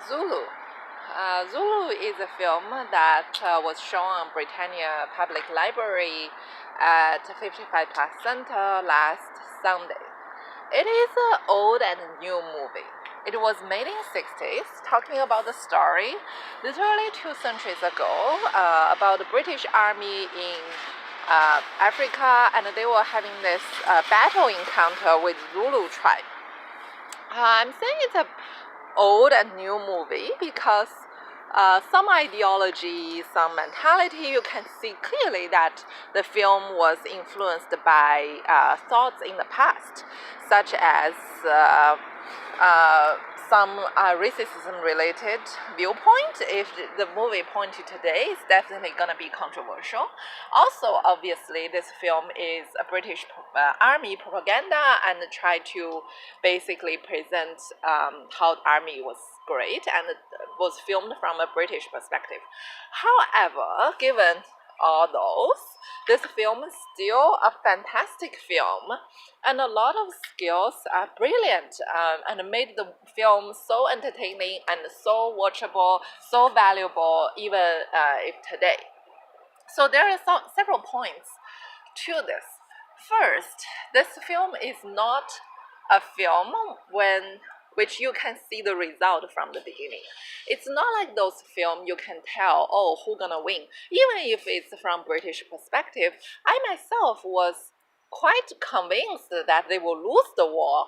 Zulu. Zulu is a film that was shown on Britannia Public Library at 55 Plus Center last Sunday. It is an old and new movie. It was made in 60s, talking about the story literally 2 centuries ago about the British Army in Africa, and they were having this battle encounter with Zulu tribe. I'm saying it's a old and new movie because some ideology, some mentality, you can see clearly that the film was influenced by thoughts in the past, such as some racism-related viewpoint. If the movie pointed today, it's definitely going to be controversial. Also, obviously, this film is a British army propaganda and try to basically present how the army was great and it was filmed from a British perspective. However, given all those, this film is still a fantastic film, and a lot of skills are brilliant and made the film so entertaining and so watchable, so valuable, even if today. So there are several points to this. First, this film is not a film which you can see the result from the beginning. It's not like those films you can tell, oh, who's gonna win. Even if it's from British perspective, I myself was quite convinced that they will lose the war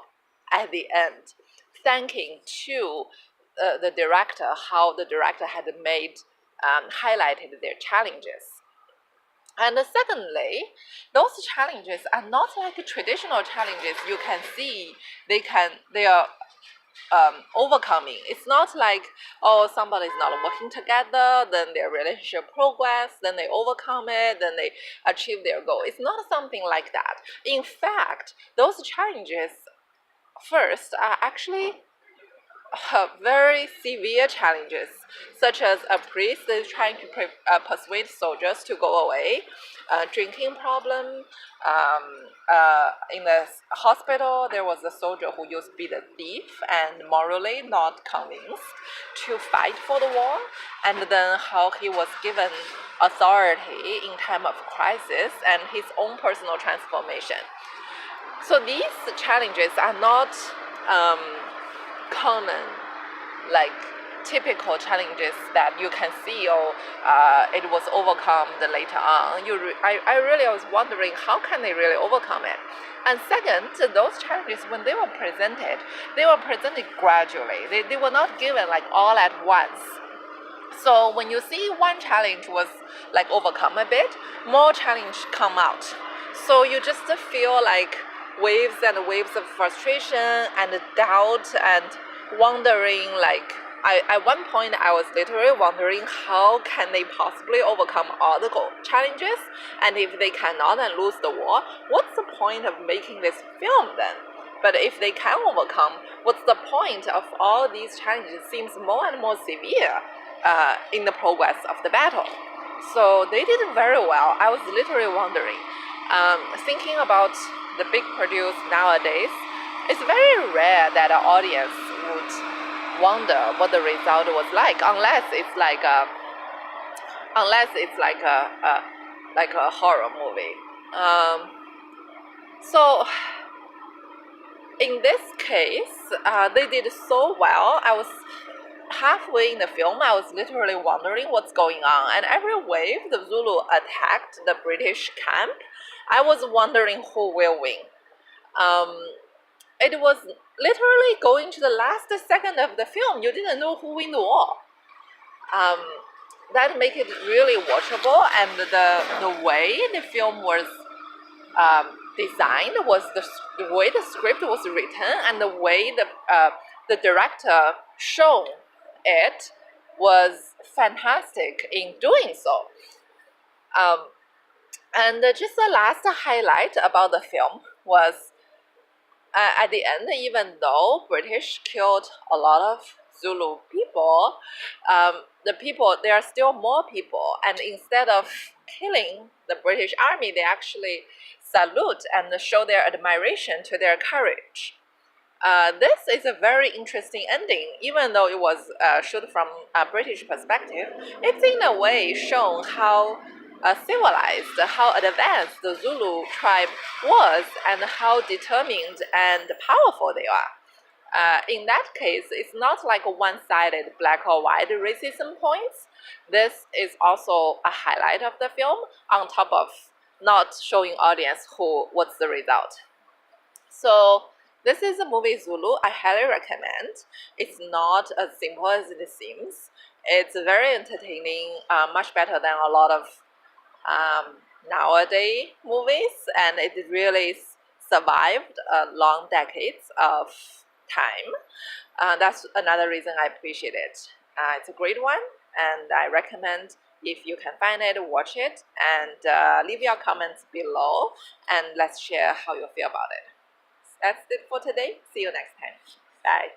at the end, thanking to the director, how the director had made highlighted their challenges. And secondly, those challenges are not like traditional challenges you can see they are overcoming. It's not like, oh, somebody's not working together, then their relationship progress, then they overcome it, then they achieve their goal. It's not something like that. In fact, those challenges first are actually very severe challenges, such as a priest is trying to persuade soldiers to go away, drinking problem. In the hospital, there was a soldier who used to be the thief and morally not convinced to fight for the war, and then how he was given authority in time of crisis and his own personal transformation. So these challenges are not common, like typical challenges that you can see, or it was overcome later on. I really was wondering how can they really overcome it. And second, those challenges, when they were presented gradually. They were not given like all at once. So when you see one challenge was like overcome a bit, more challenge come out. So you just feel like waves and waves of frustration and doubt and wondering, like at one point I was literally wondering how can they possibly overcome all the challenges, and if they cannot and lose the war, what's the point of making this film then? But if they can overcome, what's the point of all these challenges? It seems more and more severe in the progress of the battle. So they did very well. I was literally wondering, thinking about the big produce nowadays, it's very rare that an audience would wonder what the result was like, unless it's like a horror movie. So in this case, they did so well. I was halfway in the film, I was literally wondering what's going on. And every wave the Zulu attacked the British camp, I was wondering who will win. It was literally going to the last second of the film. You didn't know who win the war. That make it really watchable, and the way the film was designed was the way the script was written, and the way the director showed it was fantastic in doing so. And just the last highlight about the film was at the end, even though British killed a lot of Zulu people, there are still more people, and instead of killing the British army, they actually salute and show their admiration to their courage. This is a very interesting ending, even though it was shot from a British perspective. It's in a way shown how civilized, how advanced the Zulu tribe was, and how determined and powerful they are. In that case, it's not like a one-sided black or white racism points. This is also a highlight of the film, on top of not showing audience what's the result. So this is a movie Zulu. I highly recommend. It's not as simple as it seems. It's very entertaining, much better than a lot of nowadays movies, and it really survived long decades of time. That's another reason I appreciate it. It's a great one, and I recommend if you can find it, watch it, and leave your comments below, and let's share how you feel about it. That's it for today. See you next time. Bye.